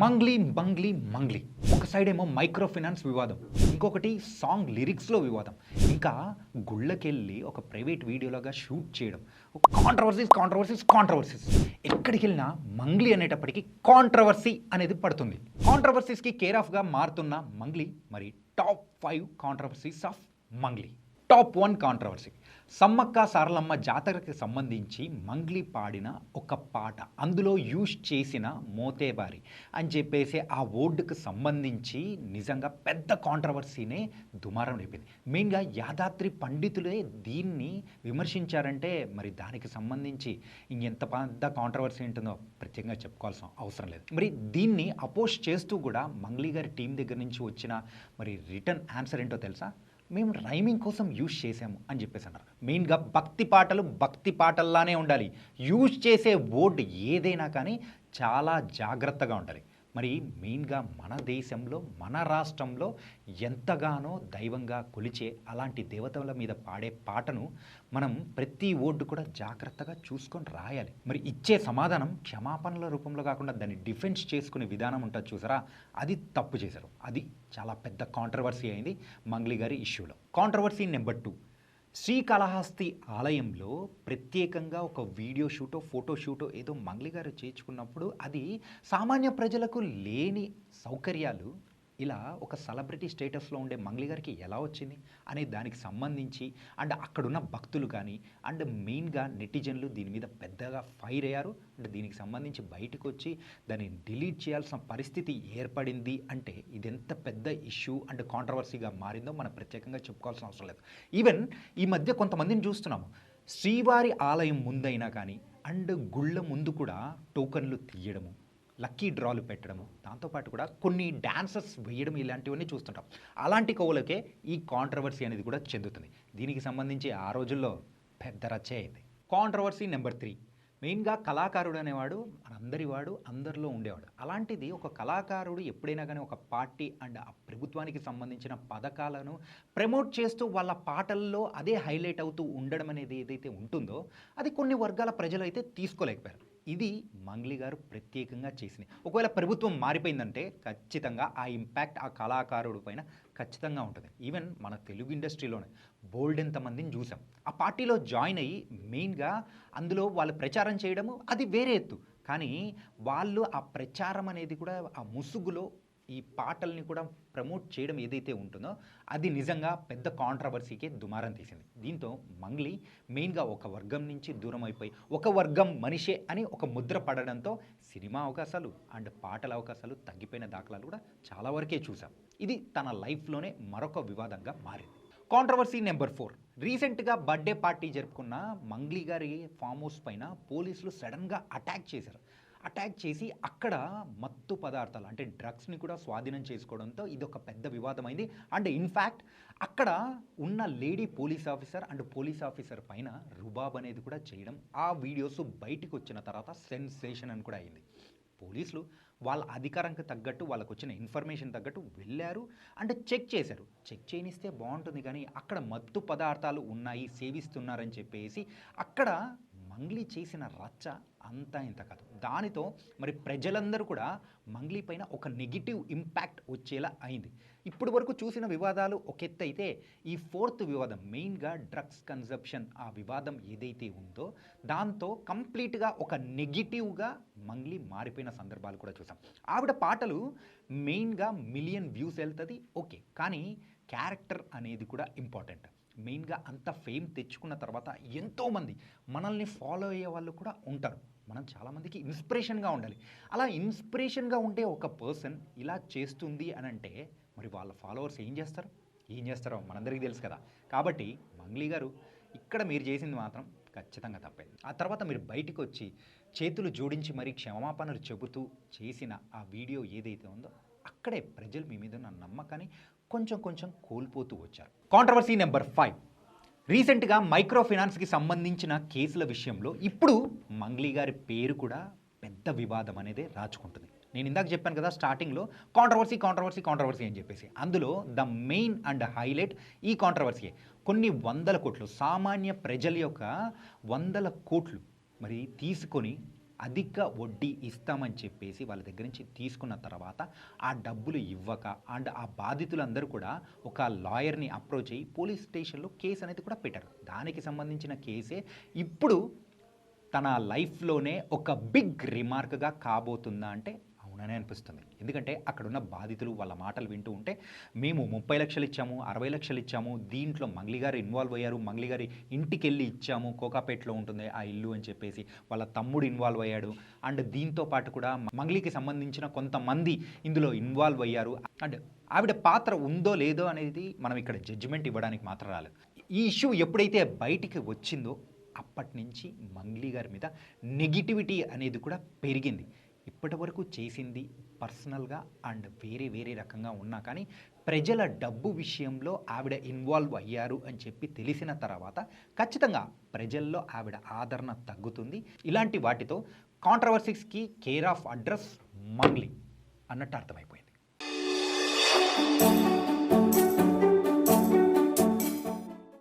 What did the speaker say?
Mangli Bangli Mangli ఒక side ఏమో micro finance వివాదం, ఇంకొకటి సాంగ్ లిరిక్స్లో వివాదం, ఇంకా గుళ్ళకెళ్ళి ఒక ప్రైవేట్ వీడియోలాగా షూట్ చేయడం, కాంట్రవర్సీస్ ఎక్కడికి వెళ్ళినా మంగ్లీ అనేటప్పటికీ కాంట్రవర్సీ అనేది పడుతుంది. కాంట్రవర్సీస్కి కేర్ ఆఫ్గా మారుతున్న మంగ్లీ మరి top 5 controversies of Mangli. Top 1 controversy, Sammakka Saralamma జాతరకి సంబంధించి మంగ్లీ పాడిన ఒక పాట, అందులో యూజ్ చేసిన మోతేబారి అని చెప్పేసి ఆ వర్డ్కి సంబంధించి నిజంగా పెద్ద కాంట్రవర్సీనే దుమారం లేపింది. మెయిన్గా యాదాద్రి పండితులే దీన్ని విమర్శించారంటే మరి దానికి సంబంధించి ఇంకెంత పెద్ద కాంట్రవర్సీ ఉంటుందో ప్రత్యేకంగా చెప్పుకోవాల్సిన అవసరం లేదు. మరి దీన్ని అపోజ్ చేస్తూ కూడా మంగ్లీ గారి టీం దగ్గర నుంచి వచ్చిన మరి రిటర్న్ ఆన్సర్ ఏంటో తెలుసా? మేము రైమింగ్ కోసం యూజ్ చేసాము అని చెప్పేసి అన్నారు. మెయిన్గా భక్తి పాటల్లానే ఉండాలి, యూజ్ చేసే వర్డ్ ఏదైనా కానీ చాలా జాగ్రత్తగా ఉండాలి. మరి మెయిన్గా మన దేశంలో మన రాష్ట్రంలో ఎంతగానో దైవంగా కొలిచే అలాంటి దేవతల మీద పాడే పాటను మనం ప్రతి వర్డ్ కూడా జాగ్రత్తగా చూసుకొని రాయాలి. మరి ఇచ్చే సమాధానం క్షమాపణల రూపంలో కాకుండా దాన్ని డిఫెన్స్ చేసుకునే విధానం ఉంటుంది చూసారా, అది తప్పు చేశారు. అది చాలా పెద్ద కాంట్రవర్సీ అయింది మంగ్లీ గారి ఇష్యూలో. కాంట్రవర్సీ నెంబర్ 2, శ్రీకాళహస్తి ఆలయంలో ప్రత్యేకంగా ఒక వీడియో షూటో ఫోటో షూటో ఏదో మంగ్లీ గారు చేయించుకున్నప్పుడు అది సామాన్య ప్రజలకు లేని సౌకర్యాలు ఇలా ఒక సెలబ్రిటీ స్టేటస్లో ఉండే మంగ్లీ గారికి ఎలా వచ్చింది అనే దానికి సంబంధించి అండ్ అక్కడున్న భక్తులు కానీ అండ్ మెయిన్గా నెటిజన్లు దీని మీద పెద్దగా ఫైర్ అయ్యారు. అండ్ దీనికి సంబంధించి బయటకు వచ్చి దాన్ని డిలీట్ చేయాల్సిన పరిస్థితి ఏర్పడింది. అంటే ఇది ఎంత పెద్ద ఇష్యూ అండ్ కాంట్రవర్సీగా మారిందో మనం ప్రత్యేకంగా చెప్పుకోవాల్సిన అవసరం లేదు. ఈవెన్ ఈ మధ్య కొంతమందిని చూస్తున్నాము, శ్రీవారి ఆలయం ముందైనా కానీ అండ్ గుళ్ళ ముందు కూడా టోకన్లు తీయడము, లక్కీ డ్రాలు పెట్టడము, దాంతోపాటు కూడా కొన్ని డాన్సర్స్ వేయడం, ఇలాంటివన్నీ చూస్తుంటాం. అలాంటి కోవలకే ఈ కాంట్రవర్సీ అనేది కూడా చెందుతుంది. దీనికి సంబంధించి ఆ రోజుల్లో పెద్ద రచ్చే అయింది. కాంట్రవర్సీ నెంబర్ 3, మెయిన్గా కళాకారుడు అనేవాడు అందరిలో ఉండేవాడు. అలాంటిది ఒక కళాకారుడు ఎప్పుడైనా కానీ ఒక పార్టీ అండ్ ఆ ప్రభుత్వానికి సంబంధించిన పథకాలను ప్రమోట్ చేస్తూ వాళ్ళ పాటల్లో అదే హైలైట్ అవుతూ ఉండడం అనేది ఏదైతే ఉంటుందో అది కొన్ని వర్గాల ప్రజలు అయితే తీసుకోలేకపోయారు. ఇది మంగ్లీ గారు ప్రత్యేకంగా చేసింది. ఒకవేళ ప్రభుత్వం మారిపోయిందంటే ఖచ్చితంగా ఆ ఇంపాక్ట్ ఆ కళాకారుడు పైన ఖచ్చితంగా ఉంటుంది. ఈవెన్ మన తెలుగు ఇండస్ట్రీలోనే బోల్డ్ ఎంతమందిని చూసాం ఆ పార్టీలో జాయిన్ అయ్యి మెయిన్గా అందులో వాళ్ళు ప్రచారం చేయడము అది వేరే ఎత్తు, కానీ వాళ్ళు ఆ ప్రచారం అనేది కూడా ఆ ముసుగులో ఈ పాటల్ని కూడా ప్రమోట్ చేయడం ఏదైతే ఉంటుందో అది నిజంగా పెద్ద కాంట్రవర్సీకే దుమారం తీసింది. దీంతో మంగ్లీ మెయిన్గా ఒక వర్గం నుంచి దూరం అయిపోయి ఒక వర్గం మనిషే అని ఒక ముద్ర పడడంతో సినిమా అవకాశాలు అండ్ పాటల అవకాశాలు తగ్గిపోయిన దాఖలాలు కూడా చాలా వరకే చూసాం. ఇది తన లైఫ్లోనే మరొక వివాదంగా మారింది. కాంట్రవర్సీ నెంబర్ 4, రీసెంట్గా బర్త్డే పార్టీ జరుపుకున్న మంగ్లీ గారి ఫామ్ హౌస్ పైన పోలీసులు సడన్గా అటాక్ చేసి అక్కడ మత్తు పదార్థాలు అంటే డ్రగ్స్ని కూడా స్వాధీనం చేసుకోవడంతో ఇది ఒక పెద్ద వివాదమైంది. అండ్ ఇన్ఫ్యాక్ట్ అక్కడ ఉన్న లేడీ పోలీస్ ఆఫీసర్ పైన రుబాబ్ అనేది కూడా చేయడం, ఆ వీడియోస్ బయటికి వచ్చిన తర్వాత సెన్సేషన్ అని కూడా అయింది. పోలీసులు వాళ్ళ అధికారానికి తగ్గట్టు వాళ్ళకు వచ్చిన ఇన్ఫర్మేషన్ తగ్గట్టు వెళ్ళారు అండ్ చెక్ చేశారు. చెక్ చేయనిస్తే బాగుంటుంది, కానీ అక్కడ మత్తు పదార్థాలు ఉన్నాయి, సేవిస్తున్నారని చెప్పేసి అక్కడ మంగ్లీ చేసిన రచ్చ అంతా ఇంత కాదు. దానితో మరి ప్రజలందరూ కూడా మంగ్లీ పైన ఒక నెగిటివ్ ఇంపాక్ట్ వచ్చేలా అయింది. ఇప్పటి వరకు చూసిన వివాదాలు ఒక ఎత్తు అయితే ఈ 4th వివాదం మెయిన్గా డ్రగ్స్ కన్జప్షన్ ఆ వివాదం ఏదైతే ఉందో దాంతో కంప్లీట్గా ఒక నెగిటివ్గా మంగ్లీ మారిపోయిన సందర్భాలు కూడా చూసాం. ఆవిడ పాటలు మెయిన్గా మిలియన్ వ్యూస్ వెళ్తుంది ఓకే, కానీ క్యారెక్టర్ అనేది కూడా ఇంపార్టెంట్. మెయిన్గా అంత ఫేమ్ తెచ్చుకున్న తర్వాత ఎంతోమంది మనల్ని ఫాలో అయ్యే వాళ్ళు కూడా ఉంటారు. మనం చాలామందికి ఇన్స్పిరేషన్గా ఉండాలి. అలా ఇన్స్పిరేషన్గా ఉండే ఒక పర్సన్ ఇలా చేస్తుంది అని అంటే మరి వాళ్ళ ఫాలోవర్స్ ఏం చేస్తారో మనందరికీ తెలుసు కదా. కాబట్టి మంగ్లీ గారు ఇక్కడ మీరు చేసింది మాత్రం ఖచ్చితంగా తప్పేది. ఆ తర్వాత మీరు బయటికి వచ్చి చేతులు జోడించి మరీ క్షమాపణలు చెబుతూ చేసిన ఆ వీడియో ఏదైతే ఉందో అక్కడే ప్రజలు మీ మీద ఉన్న నమ్మకాన్ని కొంచెం కోల్పోతూ వచ్చారు. కాంట్రవర్సీ నెంబర్ 5, రీసెంట్గా మైక్రో ఫైనాన్స్కి సంబంధించిన కేసుల విషయంలో ఇప్పుడు మంగ్లీ గారి పేరు కూడా పెద్ద వివాదం అనేది రాచుకుంటుంది. నేను ఇందాక చెప్పాను కదా స్టార్టింగ్లో కాంట్రవర్సీ అని చెప్పేసి, అందులో ద మెయిన్ అండ్ హైలైట్ ఈ కాంట్రవర్సీ. కొన్ని 100 కోట్లు సామాన్య ప్రజల యొక్క 100 కోట్లు మరి తీసుకొని అధిక వడ్డీ ఇస్తామని చెప్పేసి వాళ్ళ దగ్గర నుంచి తీసుకున్న తర్వాత ఆ డబ్బులు ఇవ్వక అండ్ ఆ బాధితులందరూ కూడా ఒక లాయర్ని అప్రోచ్ అయ్యి పోలీస్ స్టేషన్లో కేసు అనేది కూడా పెట్టారు. దానికి సంబంధించిన కేసే ఇప్పుడు తన లైఫ్లోనే ఒక బిగ్ రిమార్క్గా కాబోతుందా అంటే అవుననే అనిపిస్తుంది. ఎందుకంటే అక్కడున్న బాధితులు వాళ్ళ మాటలు వింటూ ఉంటే మేము 30 లక్షలు ఇచ్చాము, 60 లక్షలు ఇచ్చాము, దీంట్లో మంగ్లీ గారు ఇన్వాల్వ్ అయ్యారు, మంగ్లీ గారి ఇంటికి వెళ్ళి ఇచ్చాము, కోకాపేటలో ఉంటుంది ఆ ఇల్లు అని చెప్పేసి వాళ్ళ తమ్ముడు ఇన్వాల్వ్ అయ్యాడు. అండ్ దీంతో పాటు కూడా మంగ్లీకి సంబంధించిన కొంతమంది ఇందులో ఇన్వాల్వ్ అయ్యారు. అండ్ ఆవిడ పాత్ర ఉందో లేదో అనేది మనం ఇక్కడ జడ్జిమెంట్ ఇవ్వడానికి మాత్రం రాలేదు. ఈ ఇష్యూ ఎప్పుడైతే బయటికి వచ్చిందో అప్పటి నుంచి మంగ్లీ గారి మీద నెగిటివిటీ అనేది కూడా పెరిగింది. ఇప్పటి వరకు చేసింది పర్సనల్గా అండ్ వేరే వేరే రకంగా ఉన్నా కానీ ప్రజల డబ్బు విషయంలో ఆవిడ ఇన్వాల్వ్ అయ్యారు అని చెప్పి తెలిసిన తర్వాత ఖచ్చితంగా ప్రజల్లో ఆవిడ ఆదరణ తగ్గుతుంది. ఇలాంటి వాటితో కాంట్రవర్సీస్కి కేర్ ఆఫ్ అడ్రస్ మంగ్లీ అన్నట్టు అర్థమైపోయింది.